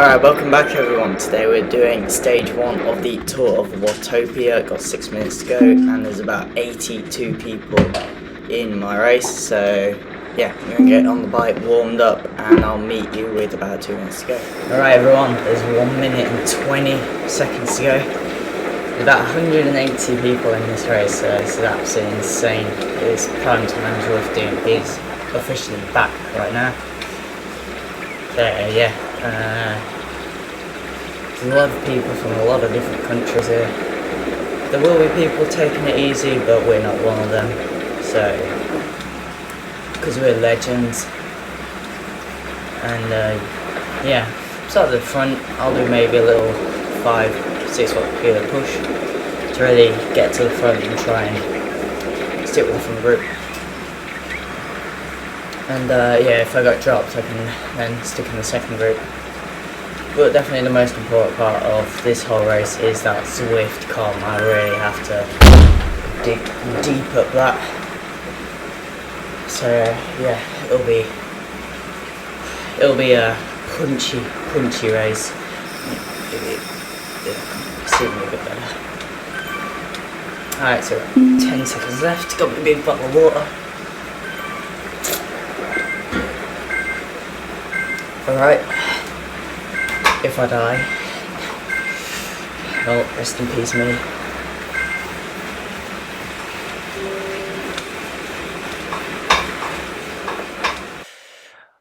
Alright, welcome back everyone. Today we're doing stage 1 of the tour of Watopia. Got 6 minutes to go and there's about 82 people in my race. So yeah, I'm going to get on the bike, warmed up, and I'll meet you with about 2 minutes to go. Alright everyone, there's 1 minute and 20 seconds to go. There's about 180 people in this race, so this is absolutely insane. It's prime time drifting is officially back right now. So yeah. There's a lot of people from a lot of different countries here. There will be people taking it easy, but we're not one of them. So, because we're legends. And yeah, start at the front. I'll do maybe a little 5-6 watt gear push to really get to the front and try and stick with the front group. And yeah, if I got dropped, I can then stick in the second group. But definitely the most important part of this whole race is that swift calm. I really have to dig deep up that. So yeah, it'll be a punchy race. Suit me a bit better. Alright, so 10 seconds left. Got my big bottle of water. Alright, if I die, well, rest in peace me.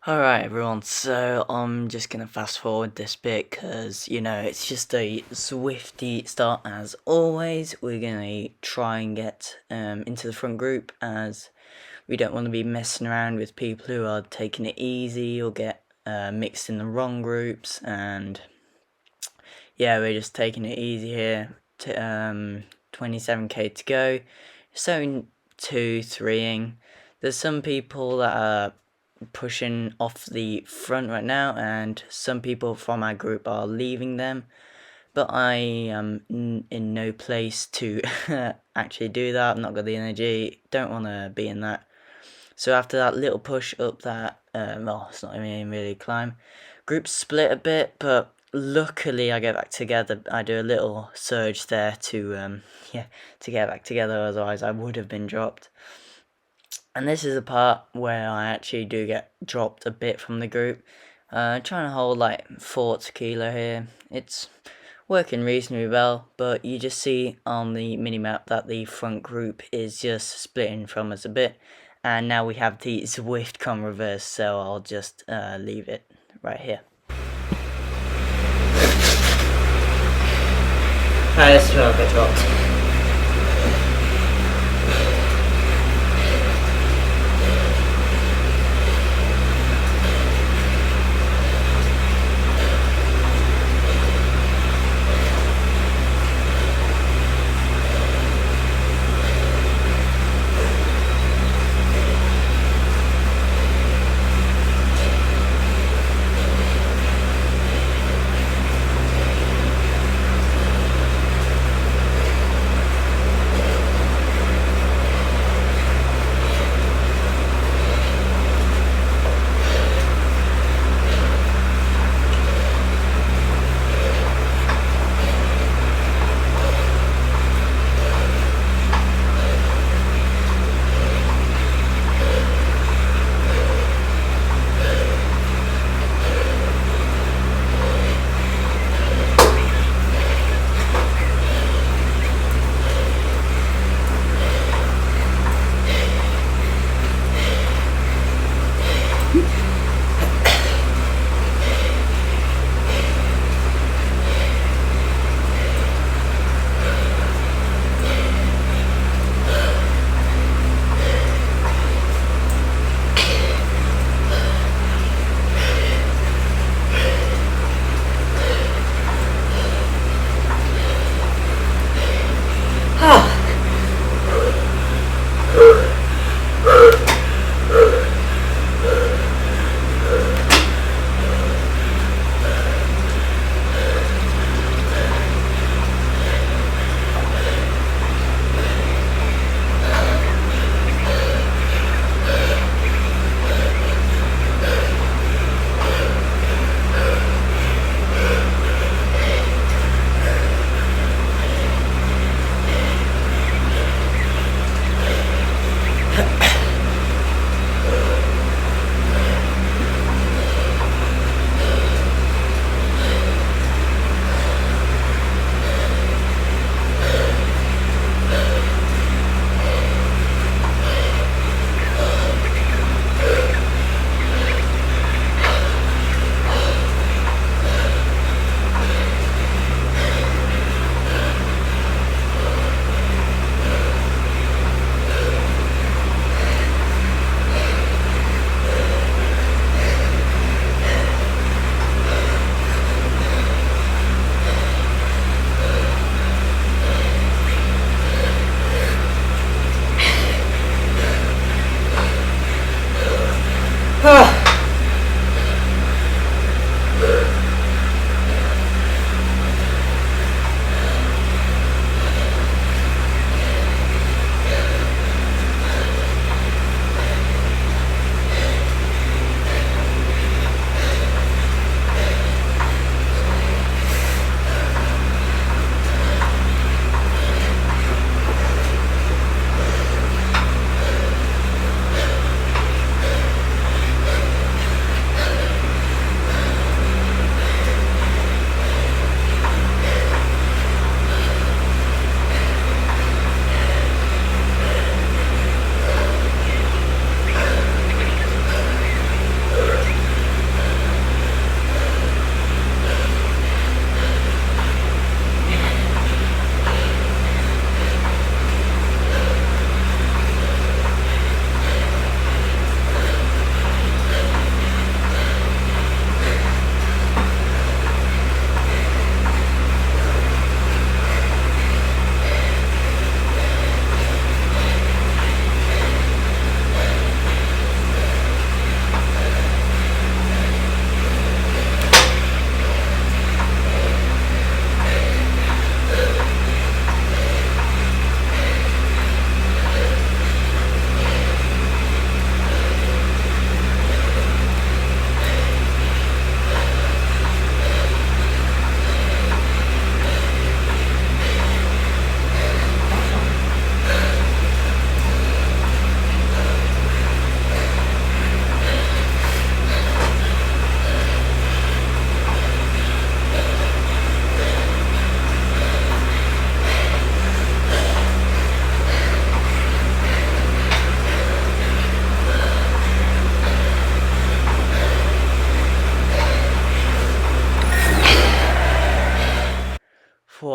Alright everyone, so I'm just going to fast forward this bit because, you know, it's just a swifty start as always. We're going to try and get into the front group as we don't want to be messing around with people who are taking it easy or get mixed in the wrong groups. And yeah, we're just taking it easy here. 27k to go. So 2-3ing. There's some people that are pushing off the front right now, and some people from our group are leaving them. But I am in no place to actually do that. I've not got the energy. Don't want to be in that. So after that little push up that, well, it's not even really climb, groups split a bit, but luckily I get back together. I do a little surge there to get back together, otherwise I would have been dropped. And this is the part where I actually do get dropped a bit from the group. Trying to hold like 40 kilo here. It's working reasonably well, but you just see on the minimap that the front group is just splitting from us a bit. And now we have the Zwift con reverse, so I'll just leave it right here. Alright, let's try to get dropped.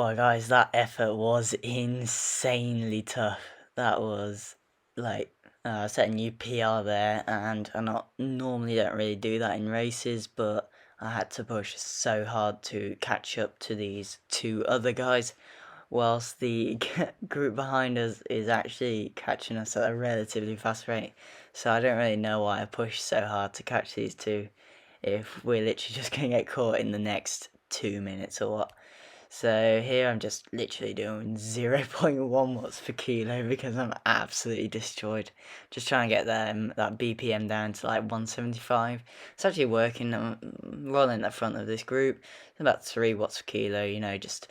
Well, guys, that effort was insanely tough. That was like set a new PR there, and I not normally don't really do that in races, but I had to push so hard to catch up to these two other guys, whilst the group behind us is actually catching us at a relatively fast rate. So I don't really know why I pushed so hard to catch these two, if we're literally just gonna get caught in the next 2 minutes or what. So here I'm just literally doing 0.1 watts per kilo because I'm absolutely destroyed. Just trying to get that BPM down to like 175. It's actually working. I'm rolling the front of this group. It's about 3 watts per kilo, just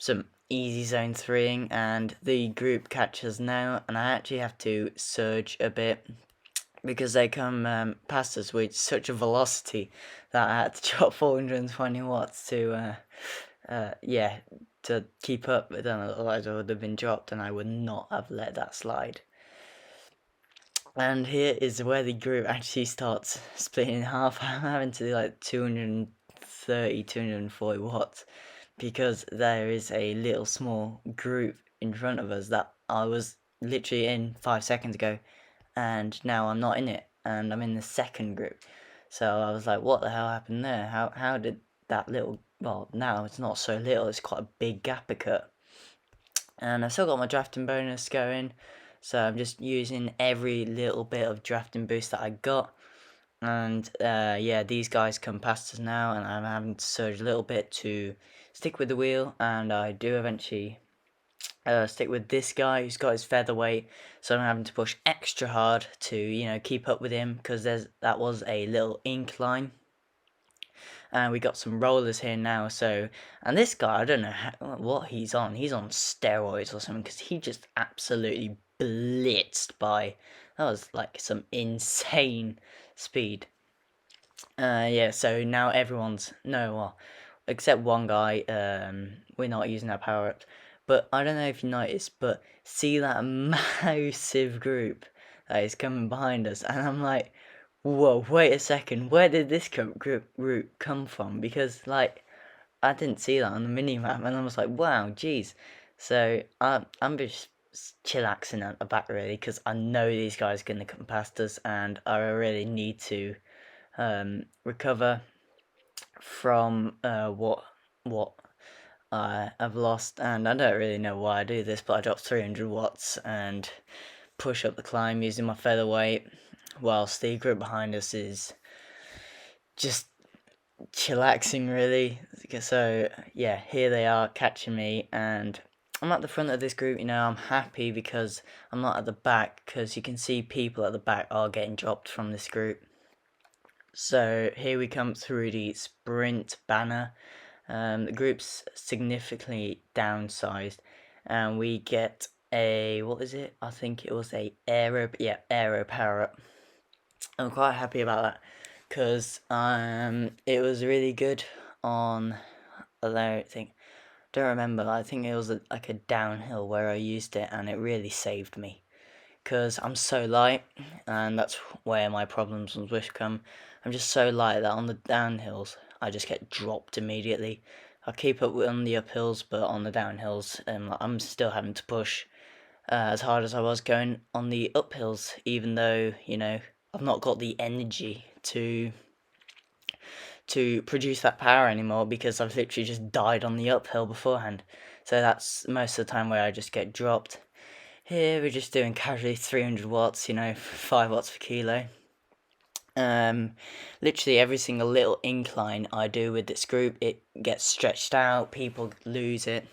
some easy zone 3ing, and the group catches now, and I actually have to surge a bit because they come past us with such a velocity that I had to drop 420 watts yeah, to keep up with them. Otherwise, I would have been dropped, and I would not have let that slide. And here is where the group actually starts splitting in half. I'm having to do like 230, 240 watts because there is a little small group in front of us that I was literally in 5 seconds ago, and now I'm not in it, and I'm in the second group. So I was like, what the hell happened there? How did that little, well, now it's not so little, it's quite a big gap occur? And I've still got my drafting bonus going, so I'm just using every little bit of drafting boost that I got. And yeah, these guys come past us now, and I'm having to surge a little bit to stick with the wheel, and I do eventually stick with this guy who's got his featherweight, so I'm having to push extra hard to keep up with him because that was a little incline, and we got some rollers here now. So, and this guy, I don't know what he's on. He's on steroids or something because he just absolutely blitzed by. That was like some insane speed. Yeah. So now everyone's no, well, except one guy. We're not using our power ups. But I don't know if you noticed, but see that massive group that is coming behind us, and I'm like, whoa, wait a second, where did this route come from? Because like I didn't see that on the mini map, and I was like, wow, geez. So I'm just chillaxing at the back really, because I know these guys are gonna come past us, and I really need to recover from what I've lost, and I don't really know why I do this, but I dropped 300 watts and push up the climb using my featherweight, whilst the group behind us is just chillaxing really. So yeah, here they are catching me, and I'm at the front of this group. I'm happy because I'm not at the back, because you can see people at the back are getting dropped from this group. So here we come through the sprint banner. The group's significantly downsized, and we get a, what is it? I think it was a aero power up. I'm quite happy about that because it was really good on, although don't remember. I think it was like a downhill where I used it, and it really saved me because I'm so light, and that's where my problems with Wish come. I'm just so light that on the downhills I just get dropped immediately. I keep up on the uphills, but on the downhills, I'm still having to push as hard as I was going on the uphills, even though I've not got the energy to produce that power anymore because I've literally just died on the uphill beforehand. So that's most of the time where I just get dropped. Here we're just doing casually 300 watts, 5 watts per kilo. Literally every single little incline I do with this group, it gets stretched out, people lose it.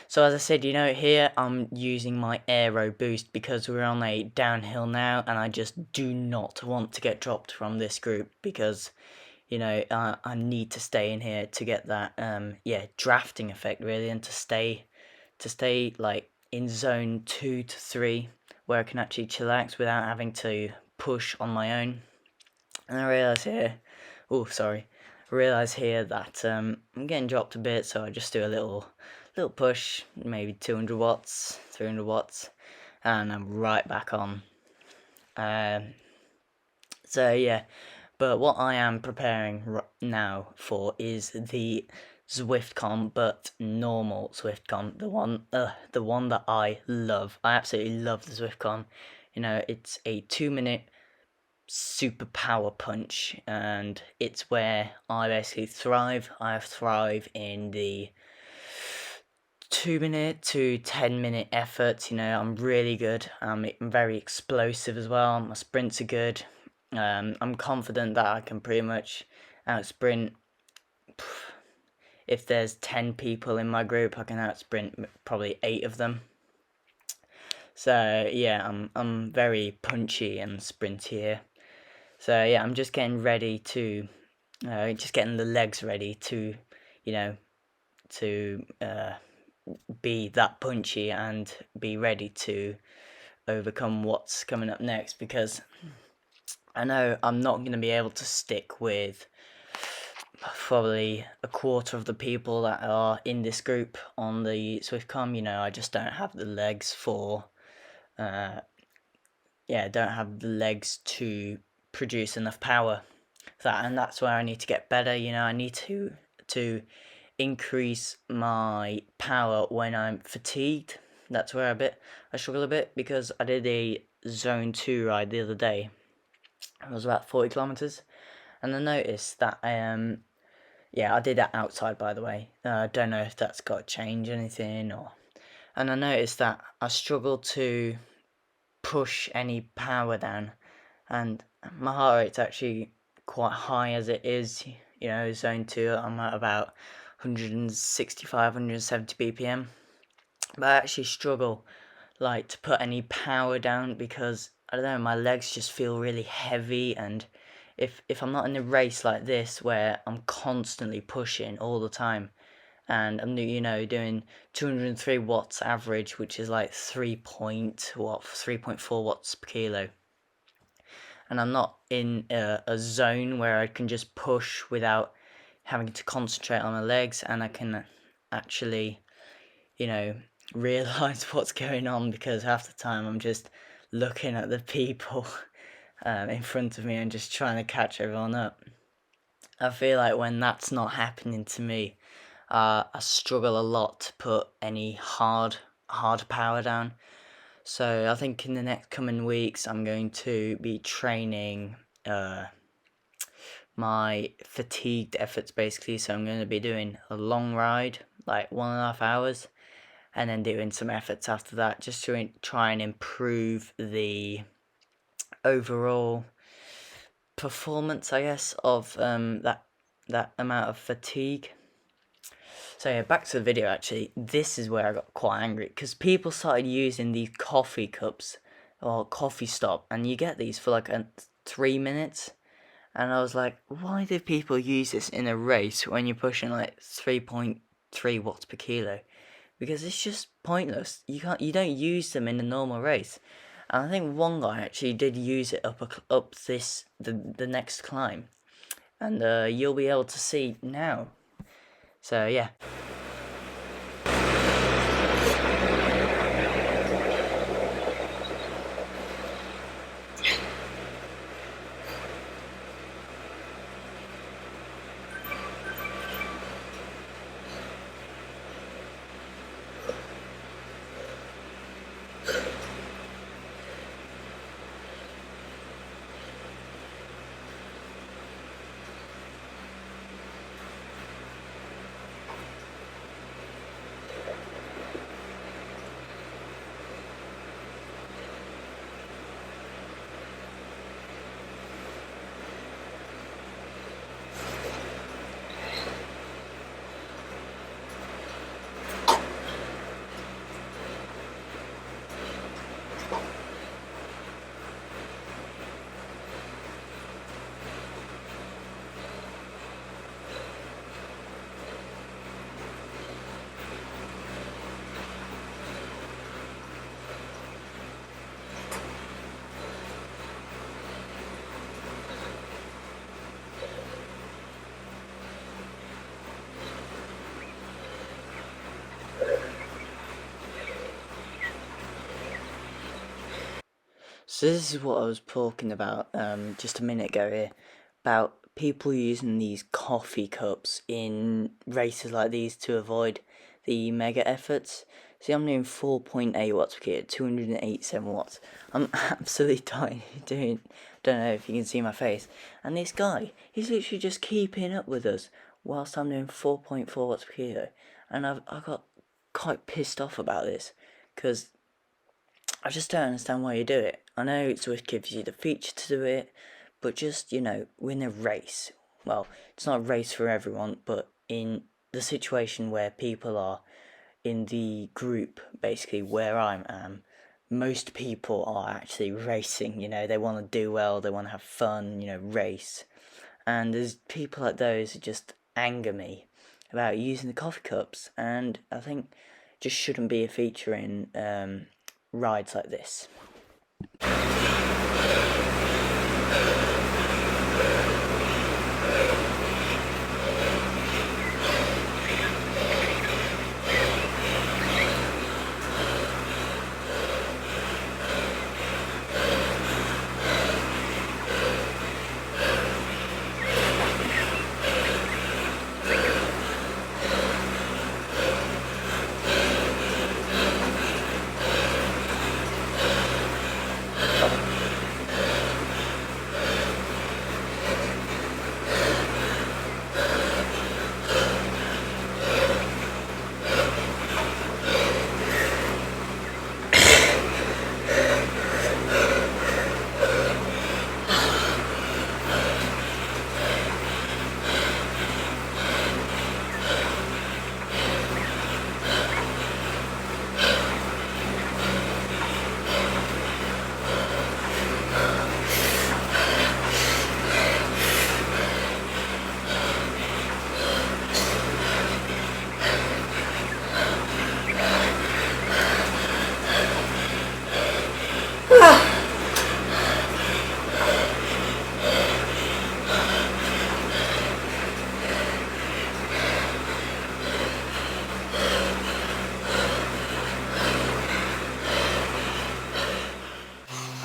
So as I said, here I'm using my aero boost because we're on a downhill now, and I just do not want to get dropped from this group because, I need to stay in here to get that, drafting effect really, and to stay like in zone 2 to 3 where I can actually chillax without having to push on my own. And I realise here that I'm getting dropped a bit, so I just do a little push, maybe 200 watts, 300 watts, and I'm right back on. So yeah, but what I am preparing now for is the Zwiftcon, but normal Zwiftcon, the one that I love. I absolutely love the Zwiftcon. You know, it's a 2 minute super power punch, and it's where I basically thrive. I thrive in the 2 minute to 10 minute efforts. You know, I'm really good. I'm very explosive as well. My sprints are good. I'm confident that I can pretty much out sprint. If there's 10 people in my group, I can out sprint probably 8 of them. So yeah, I'm very punchy and sprinty here. So yeah, I'm just getting ready to, just getting the legs ready to, you know, to be that punchy and be ready to overcome what's coming up next, because I know I'm not going to be able to stick with probably a quarter of the people that are in this group on the SwiftCom. You know, I just don't have the legs for, don't have the legs to produce enough power. And that's where I need to get better. You know, I need to increase my power when I'm fatigued. That's where I struggle a bit, because I did a zone 2 ride the other day. It was about 40 kilometers, and I noticed that I did that outside, by the way. I don't know if that's got to change anything, and I noticed that I struggled to push any power down, and my heart rate's actually quite high as it is. You know, zone 2, I'm at about 165, 170 BPM. But I actually struggle like to put any power down, because I don't know, my legs just feel really heavy. And if I'm not in a race like this where I'm constantly pushing all the time, and I'm doing 203 watts average, which is like 3.4 watts per kilo, and I'm not in a zone where I can just push without having to concentrate on my legs, and I can actually, realize what's going on, because half the time I'm just looking at the people in front of me and just trying to catch everyone up. I feel like when that's not happening to me, I struggle a lot to put any hard power down. So I think in the next coming weeks I'm going to be training my fatigued efforts, basically. So I'm going to be doing a long ride, like 1.5 hours, and then doing some efforts after that, just to try and improve the overall performance, I guess, of that amount of fatigue. So yeah, back to the video. Actually, this is where I got quite angry, because people started using these coffee cups or coffee stop, and you get these for like 3 minutes, and I was like, why do people use this in a race when you're pushing like 3.3 watts per kilo? Because it's just pointless. You don't use them in a normal race. And I think one guy actually did use it up the next climb, and you'll be able to see now. So yeah. So this is what I was talking about just a minute ago here, about people using these coffee cups in races like these to avoid the mega efforts. See, I'm doing 4.8 watts per kilo, 287 watts. I'm absolutely dying doing, don't know if you can see my face. And this guy, he's literally just keeping up with us whilst I'm doing 4.4 watts per kilo. And I got quite pissed off about this, because I just don't understand why you do it. I know Swift gives you the feature to do it, but just, win a race. Well, it's not a race for everyone, but in the situation where people are in the group, basically where I am, most people are actually racing. They want to do well, they want to have fun, race. And there's people like those who just anger me about using the coffee cups, and I think just shouldn't be a feature in rides like this.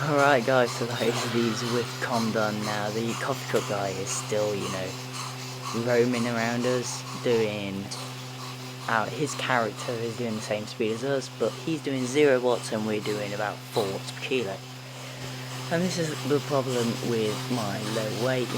Alright guys, so that is these with com done now. The coffee cup guy is still, roaming around us, doing out. His character is doing the same speed as us, but he's doing 0 watts and we're doing about 4 watts per kilo. And this is the problem with my low weight,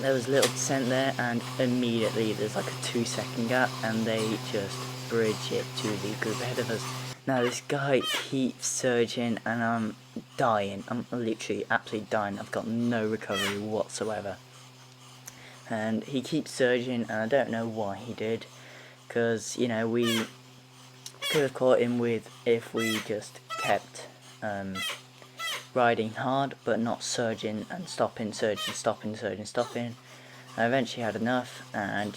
there was a little descent there and immediately there's like a 2-second gap and they just bridge it to the group ahead of us. Now this guy keeps surging and I'm dying. I'm literally absolutely dying. I've got no recovery whatsoever. And he keeps surging and I don't know why he did. Because, we could have caught him with if we just kept riding hard but not surging and stopping, surging, stopping, surging, stopping. I eventually had enough and,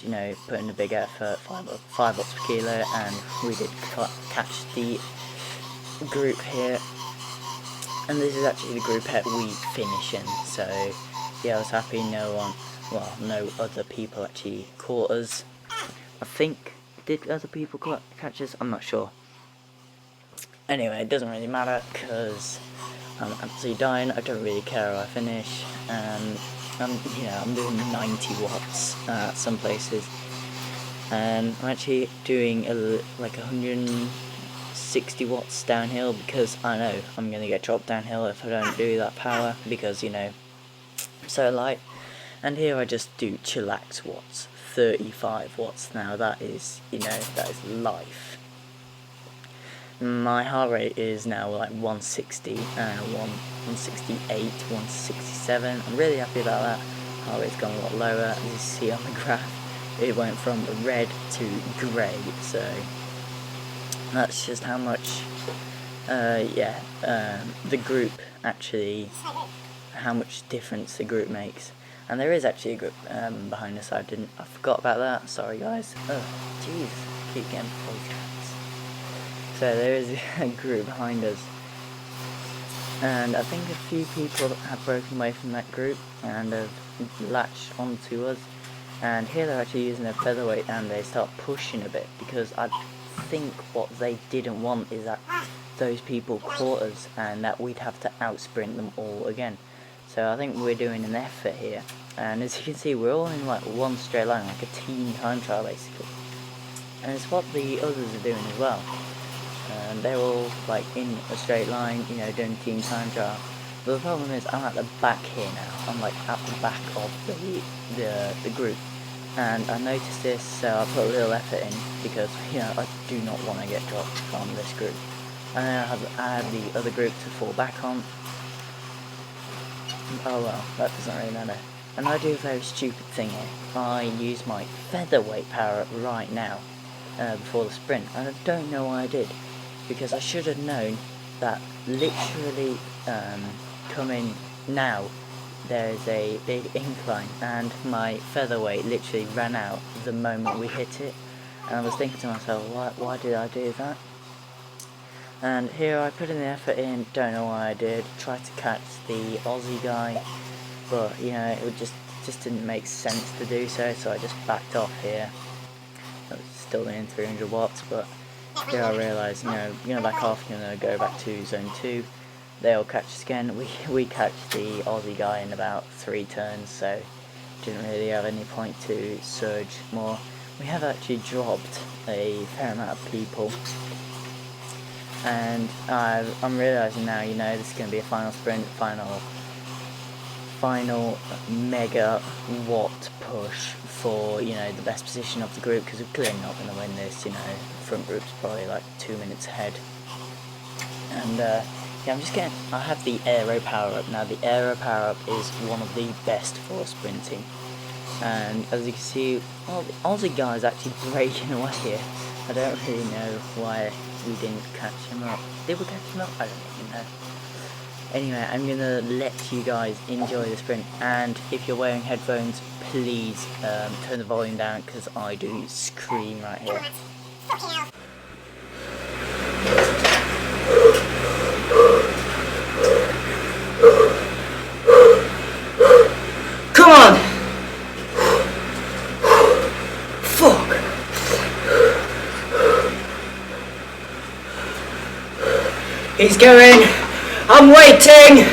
put in a big effort, 5 watts per kilo, and we did catch the group here. And this is actually the group that we finish in, so yeah, I was happy no other people actually caught us. I think, did other people catch us? I'm not sure. Anyway, it doesn't really matter, because I'm absolutely dying. I don't really care how I finish, and I'm doing 90 watts at some places, and I'm actually doing like 160 watts downhill, because I know I'm going to get dropped downhill if I don't do that power, because, I'm so light. And here I just do chillax watts, 35 watts. Now that is, that is life. My heart rate is now like 160 and 168, 167. I'm really happy about that. Heart rate's gone a lot lower. As you see on the graph, it went from red to grey. So that's just how much, the group actually, how much difference the group makes. And there is actually a group behind us. I forgot about that. Sorry guys. Oh, jeez, keep getting voice cracks. So there is a group behind us, and I think a few people have broken away from that group and have latched onto us, and here they're actually using their featherweight and they start pushing a bit, because I think what they didn't want is that those people caught us and that we'd have to outsprint them all again. So I think we're doing an effort here, and as you can see, we're all in like one straight line, like a team time trial basically. And it's what the others are doing as well. They're all like in a straight line, you know, doing team time trial. But the problem is, I'm at the back here now. I'm like at the back of the group, and I noticed this, so I put a little effort in because, you know, I do not want to get dropped from this group. And then I have the other group to fall back on. Oh well, that doesn't really matter. And I do a very stupid thing here. I use my featherweight power up right now, before the sprint, and I don't know why I did, because I should have known that literally coming now there's a big incline, and my featherweight literally ran out the moment we hit it, and I was thinking to myself, why did I do that? And here I put in the effort in, don't know why I did, tried to catch the Aussie guy, but you know, it just didn't make sense to do so, so I just backed off here. I was still doing 300 watts, but here I realised, you know, you're gonna back off, you're gonna go back to zone 2, they'll catch us again. We catch the Aussie guy in about 3 turns, so didn't really have any point to surge more. We have actually dropped a fair amount of people, and I'm realising now, you know, this is going to be a final sprint, final mega watt push for, you know, the best position of the group, because we're clearly not going to win this, you know, front group's probably like 2 minutes ahead. And yeah, I have the aero power up. Now the aero power up is one of the best for sprinting, and as you can see, well, the Aussie guy is actually breaking away here. I don't really know why we didn't catch him up. Did we catch him up? I don't even know. Anyway, I'm gonna let you guys enjoy the sprint, and if you're wearing headphones, please turn the volume down, because I do scream right here. Come on! Fuck! He's going! I'm waiting!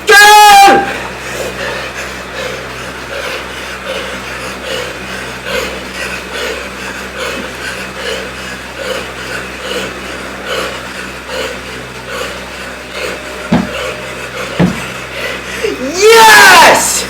Go! Yes!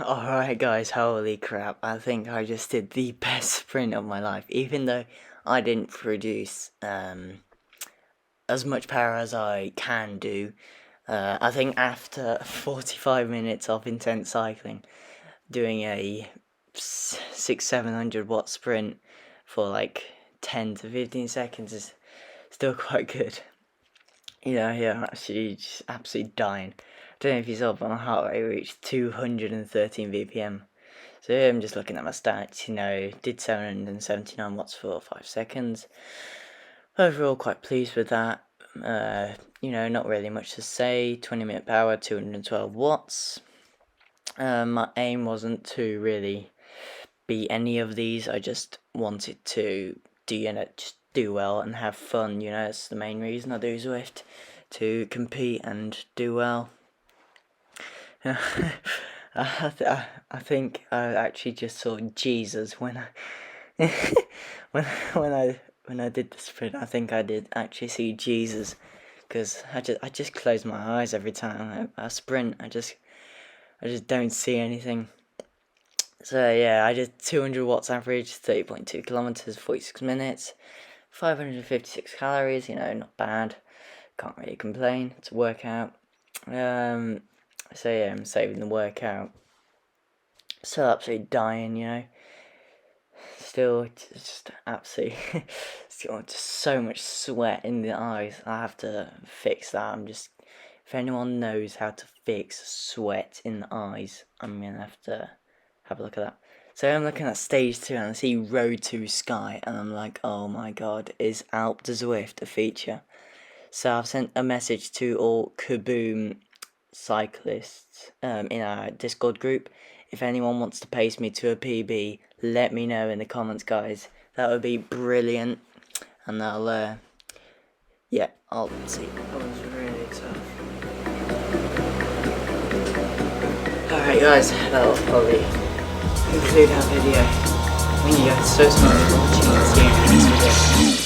Alright guys, holy crap, I think I just did the best sprint of my life, even though I didn't produce as much power as I can do. I think after 45 minutes of intense cycling, doing a 600-700 watt sprint for like 10 to 15 seconds is still quite good. You know, yeah, I'm actually just absolutely dying. I don't know if you saw, but my heart rate reached 213 BPM. So here I'm just looking at my stats, you know, did 779 watts for 5 seconds. Overall, quite pleased with that. You know, not really much to say. 20-minute power, 212 watts. My aim wasn't to really beat any of these. I just wanted to just do well and have fun. You know, that's the main reason I do Zwift, to compete and do well. I think I actually just saw Jesus when I when I did the sprint. I think I did actually see Jesus, because I just close my eyes every time I sprint. I just don't see anything. So yeah, I did 200 watts average, 30.2 kilometers, 46 minutes, 556 calories. You know, not bad. Can't really complain. It's a workout. So yeah, I'm saving the workout Still absolutely dying, you know. Still just absolutely still just so much sweat in the eyes. I have to fix that. If anyone knows how to fix sweat in the eyes, I'm gonna have to have a look at that. So I'm looking at stage 2 and I see Road to Sky and I'm like, oh my god, is Alp de Zwift a feature? So I've sent a message to all Kaboom cyclists in our Discord group. If anyone wants to pace me to a PB, let me know in the comments, guys. That would be brilliant. And I'll see. That was really tough. Alright, guys, that'll probably conclude our video. Thank you guys so much for watching and seeing this video.